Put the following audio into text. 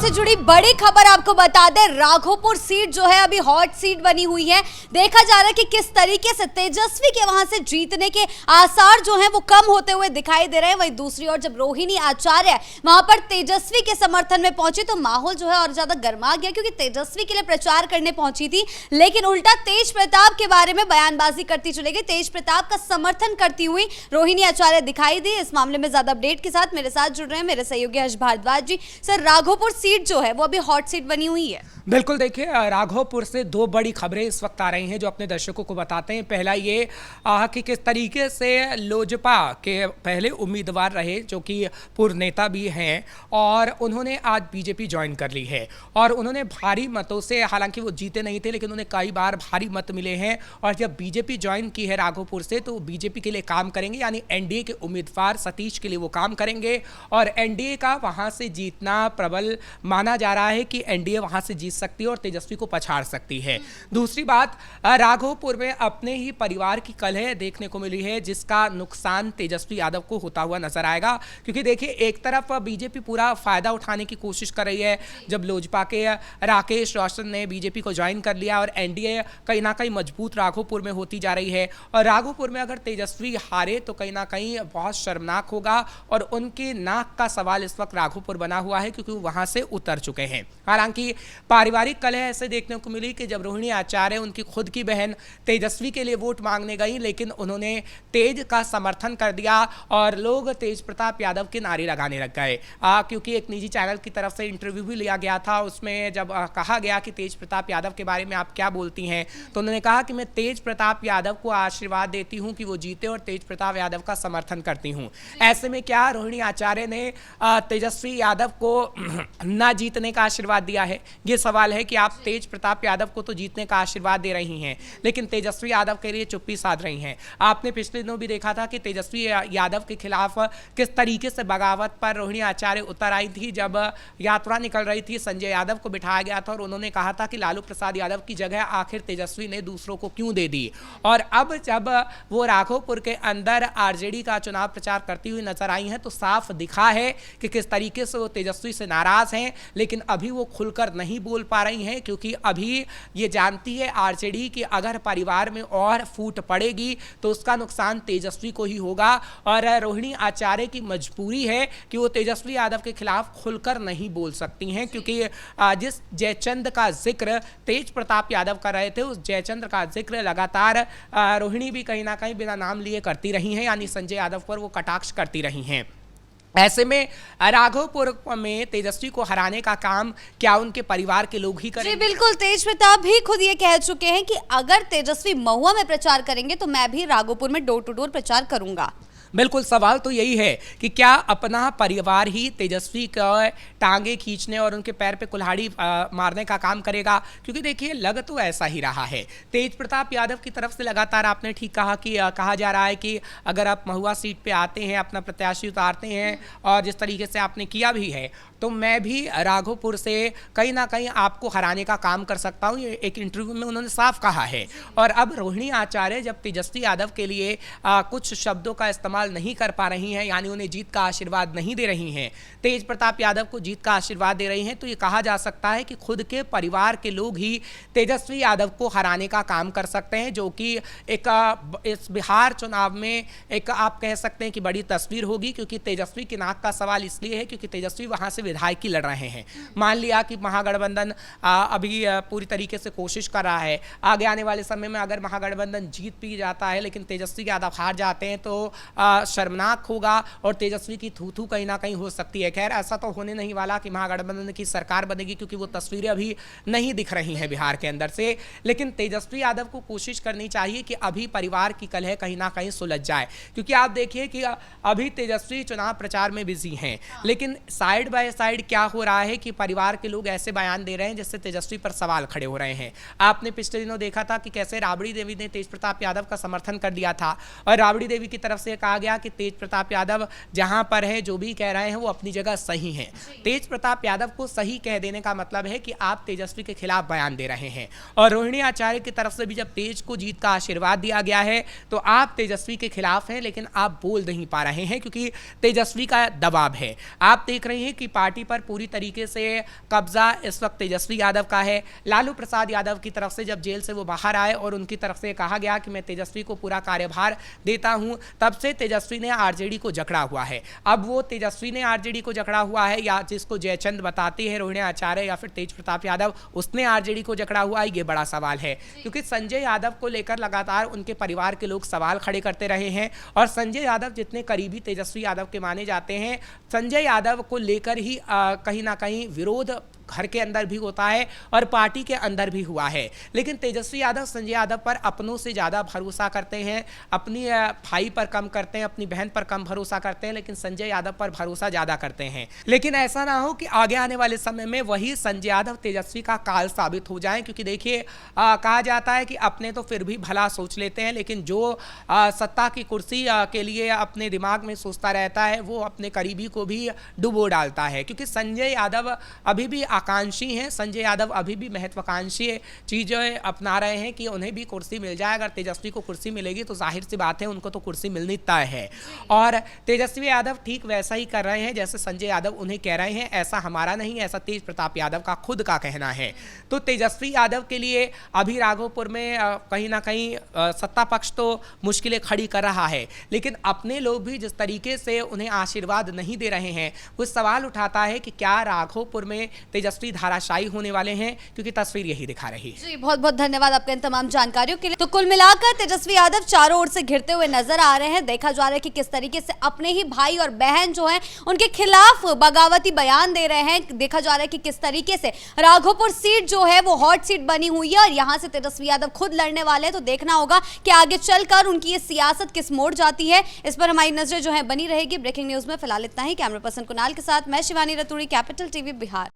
से जुड़ी बड़ी खबर आपको बता दें, राघोपुर सीट जो है अभी हॉट सीट बनी हुई है। देखा जा रहा है कि किस तरीके से तेजस्वी के वहां से जीतने के आसार जो हैं वो कम होते हुए दिखाई दे रहे हैं। वहीं दूसरी ओर जब रोहिणी आचार्य वहां पर तेजस्वी के समर्थन में पहुंची तो माहौल जो है और ज्यादा गर्मा गया, क्योंकि तेजस्वी के लिए प्रचार करने पहुंची थी लेकिन उल्टा तेज प्रताप के बारे में बयानबाजी करती चली गई। तेज प्रताप का समर्थन करती हुई रोहिणी आचार्य दिखाई दी। इस मामले में ज्यादा अपडेट के साथ मेरे साथ जुड़ रहे हैं मेरे सहयोगी हर्ष भारद्वाज जी। सर, राघोपुर सीट जो है वो अभी हॉट सीट बनी हुई है। बिल्कुल, देखिए राघोपुर से दो बड़ी खबरें इस वक्त आ रही हैं जो अपने दर्शकों को बताते हैं। पहला ये कि किस तरीके से लोजपा के पहले उम्मीदवार रहे जो कि पूर्व नेता भी हैं और उन्होंने आज बीजेपी ज्वाइन कर ली है और उन्होंने भारी मतों से, हालांकि वो जीते नहीं थे लेकिन उन्हें कई बार भारी मत मिले हैं और जब बीजेपी ज्वाइन की है राघोपुर से तो बीजेपी के लिए काम करेंगे, यानी एनडीए के उम्मीदवार सतीश के लिए वो काम करेंगे और एनडीए का वहां से जीतना प्रबल माना जा रहा है कि एनडीए वहां से जीत सकती है और तेजस्वी को पछाड़ सकती है। दूसरी बात, राघोपुर में अपने ही परिवार की कलह देखने को मिली है जिसका नुकसान तेजस्वी यादव को होता हुआ नजर आएगा, क्योंकि देखिए एक तरफ बीजेपी पूरा फायदा उठाने की कोशिश कर रही है। जब लोजपा के राकेश रोशन ने बीजेपी को ज्वाइन कर लिया और एनडीए कहीं ना कहीं मजबूत राघोपुर में होती जा रही है और राघोपुर में अगर तेजस्वी हारे तो कहीं ना कहीं बहुत शर्मनाक होगा और उनके नाक का सवाल इस वक्त राघोपुर बना हुआ है क्योंकि वो वहां से उतर चुके हैं। हालांकि पारिवारिक कलह ऐसे देखने को मिली कि जब रोहिणी आचार्य उनकी खुद की बहन तेजस्वी के लिए वोट मांगने गई लेकिन उन्होंने तेज का समर्थन कर दिया और लोग तेज प्रताप यादव के नारे लगाने लग गए, क्योंकि एक निजी चैनल की तरफ से इंटरव्यू भी लिया गया था। उसमें जब कहा गया कि तेज प्रताप यादव के बारे में आप क्या बोलती हैं तो उन्होंने कहा कि मैं तेज प्रताप यादव को आशीर्वाद देती हूं कि वो जीते और तेज प्रताप यादव का समर्थन करती हूं। ऐसे में क्या रोहिणी आचार्य ने तेजस्वी यादव को ना जीतने का आशीर्वाद दिया है? ये सवाल है कि आप तेज प्रताप यादव को तो जीतने का आशीर्वाद दे रही हैं लेकिन तेजस्वी यादव के लिए चुप्पी साध रही हैं। आपने पिछले दिनों भी देखा था कि तेजस्वी यादव के खिलाफ किस तरीके से बगावत पर रोहिणी आचार्य उतर आई थी। जब यात्रा निकल रही थी संजय यादव को बिठाया गया था और उन्होंने कहा था कि लालू प्रसाद यादव की जगह आखिर तेजस्वी ने दूसरों को क्यों दे दी। और अब जब वो राघोपुर के अंदर आरजेडी का चुनाव प्रचार करती हुई नजर आई हैं तो साफ दिखा है कि किस तरीके से वो तेजस्वी से नाराज हैं, लेकिन अभी वो खुलकर नहीं बोल पा रही हैं क्योंकि अभी ये जानती है आरजेडी कि अगर परिवार में और फूट पड़ेगी तो उसका नुकसान तेजस्वी को ही होगा और रोहिणी आचार्य की मजबूरी है कि वो तेजस्वी यादव के खिलाफ खुलकर नहीं बोल सकती हैं, क्योंकि जिस जयचंद का जिक्र तेज प्रताप यादव कर रहे थे उस जयचंद्र का जिक्र लगातार रोहिणी भी कहीं ना कहीं बिना नाम लिए करती रही हैं, यानी संजय यादव पर वो कटाक्ष करती रही हैं। ऐसे में राघोपुर में तेजस्वी को हराने का काम क्या उनके परिवार के लोग ही करेंगे? जी बिल्कुल, तेज प्रताप भी खुद ये कह चुके हैं कि अगर तेजस्वी महुआ में प्रचार करेंगे तो मैं भी राघोपुर में डोर टू डोर प्रचार करूंगा। बिल्कुल, सवाल तो यही है कि क्या अपना परिवार ही तेजस्वी का टांगे खींचने और उनके पैर पे कुल्हाड़ी मारने का काम करेगा? क्योंकि देखिए लग तो ऐसा ही रहा है। तेज प्रताप यादव की तरफ से लगातार आपने ठीक कहा कि कहा जा रहा है कि अगर आप महुआ सीट पे आते हैं, अपना प्रत्याशी उतारते हैं और जिस तरीके से आपने किया भी है तो मैं भी राघोपुर से कहीं ना कहीं आपको हराने का काम कर सकता हूँ। ये एक इंटरव्यू में उन्होंने साफ कहा है। और अब रोहिणी आचार्य जब तेजस्वी यादव के लिए कुछ शब्दों का इस्तेमाल नहीं कर पा रही हैं, यानी उन्हें जीत का आशीर्वाद नहीं दे रही हैं, तेज प्रताप यादव को जीत का आशीर्वाद दे रही हैं, तो ये कहा जा सकता है कि खुद के परिवार के लोग ही तेजस्वी यादव को हराने का काम कर सकते हैं, जो कि एक इस बिहार चुनाव में एक आप कह सकते हैं कि बड़ी तस्वीर होगी। क्योंकि तेजस्वी की नाक का सवाल इसलिए है क्योंकि तेजस्वी वहां से विधायकी लड़ रहे हैं। मान लिया कि महागठबंधन अभी पूरी तरीके से कोशिश कर रहा है, आगे आने वाले समय में अगर महागठबंधन जीत भी जाता है लेकिन तेजस्वी यादव हार जाते हैं तो शर्मनाक होगा और तेजस्वी की थू कहीं ना कहीं हो सकती है। खैर, ऐसा तो होने नहीं वाला कि महागठबंधन की सरकार बनेगी क्योंकि वो तस्वीरें अभी नहीं दिख रही हैं बिहार के अंदर से, लेकिन तेजस्वी यादव को कोशिश करनी चाहिए कि अभी परिवार की कलह कहीं ना कहीं सुलझ जाए। क्योंकि आप देखिए कि अभी तेजस्वी चुनाव प्रचार में बिजी हैं लेकिन साइड बाय साइड क्या हो रहा है कि परिवार के लोग ऐसे बयान दे रहे हैं जिससे तेजस्वी पर सवाल खड़े हो रहे हैं। आपने पिछले दिनों देखा था कि कैसे राबड़ी देवी ने तेज प्रताप यादव का समर्थन कर दिया था और राबड़ी देवी की तरफ से कहा गया कि तेज प्रताप यादव जहां पर है जो भी कह रहे हैं वो अपनी जगह सही हैं। तेज प्रताप यादव को सही कह देने का मतलब है कि आप तेजस्वी के खिलाफ बयान दे रहे हैं, और रोहिणी आचार्य की तरफ से भी जब तेज को जीत का आशीर्वाद दिया गया है तो आप तेजस्वी के खिलाफ हैं, लेकिन आप बोल नहीं पा रहे हैं क्योंकि तेजस्वी का दबाव है। आप देख रहे हैं कि पार्टी पर पूरी तरीके से कब्जा इस वक्त तेजस्वी यादव का है। लालू प्रसाद यादव की तरफ से जब जेल से वो बाहर आए और उनकी तरफ से कहा गया कि मैं तेजस्वी को पूरा कार्यभार देता हूं, तब से तेजस्वी ने आरजेडी को जकड़ा हुआ है। अब वो तेजस्वी ने आरजेडी को जकड़ा हुआ है या जिसको जयचंद बताती है रोहिणी आचार्य या फिर तेज प्रताप यादव, उसने आरजेडी को जकड़ा हुआ है, ये बड़ा सवाल है। क्योंकि संजय यादव को लेकर लगातार उनके परिवार के लोग सवाल खड़े करते रहे हैं, और संजय यादव जितने करीबी तेजस्वी यादव के माने जाते हैं, संजय यादव को लेकर ही कहीं ना कहीं विरोध घर के अंदर भी होता है और पार्टी के अंदर भी हुआ है। लेकिन तेजस्वी यादव संजय यादव पर अपनों से ज़्यादा भरोसा करते हैं, अपनी भाई पर कम करते हैं, अपनी बहन पर कम भरोसा करते हैं, लेकिन संजय यादव पर भरोसा ज़्यादा करते हैं। लेकिन ऐसा ना हो कि आगे आने वाले समय में वही संजय यादव तेजस्वी का काल साबित हो जाए, क्योंकि देखिए कहा जाता है कि अपने तो फिर भी भला सोच लेते हैं, लेकिन जो सत्ता की कुर्सी के लिए अपने दिमाग में सोचता रहता है वो अपने करीबी को भी डुबो डालता है। क्योंकि संजय यादव अभी भी आकांक्षी हैं, संजय यादव अभी भी महत्वाकांक्षी चीज़ें अपना रहे हैं कि उन्हें भी कुर्सी मिल जाए। अगर तेजस्वी को कुर्सी मिलेगी तो जाहिर सी बात है उनको तो कुर्सी मिलनी तय है, और तेजस्वी यादव ठीक वैसा ही कर रहे हैं जैसे संजय यादव उन्हें कह रहे हैं। ऐसा हमारा नहीं, ऐसा तेज प्रताप यादव का खुद का कहना है। तो तेजस्वी यादव के लिए अभी राघोपुर में कहीं ना कहीं सत्ता पक्ष तो मुश्किलें खड़ी कर रहा है, लेकिन अपने लोग भी जिस तरीके से उन्हें आशीर्वाद नहीं दे रहे हैं, वो सवाल उठाता है कि क्या राघोपुर में तेजस्वी धाराशायी होने वाले हैं, क्योंकि तस्वीर यही दिखा रही है। जी बहुत बहुत धन्यवाद आपके इन तमाम जानकारियों के लिए। तो कुल मिलाकर तेजस्वी यादव चारों ओर से घिरते हुए नजर आ रहे हैं। देखा जा रहा है कि किस तरीके से अपने ही भाई और बहन जो हैं उनके खिलाफ बगावती बयान दे रहे हैं। देखा जा रहा है कि किस तरीके से राघोपुर सीट जो है वो हॉट सीट बनी हुई है और यहाँ से तेजस्वी यादव खुद लड़ने वाले हैं। तो देखना होगा कि आगे चलकर उनकी ये सियासत किस मोड़ जाती है, इस पर हमारी नजरें जो है बनी रहेगी। ब्रेकिंग न्यूज में फिलहाल इतना ही। कैमरा पर्सन कुणाल के साथ मैं शिवानी रतूड़ी, कैपिटल टीवी बिहार।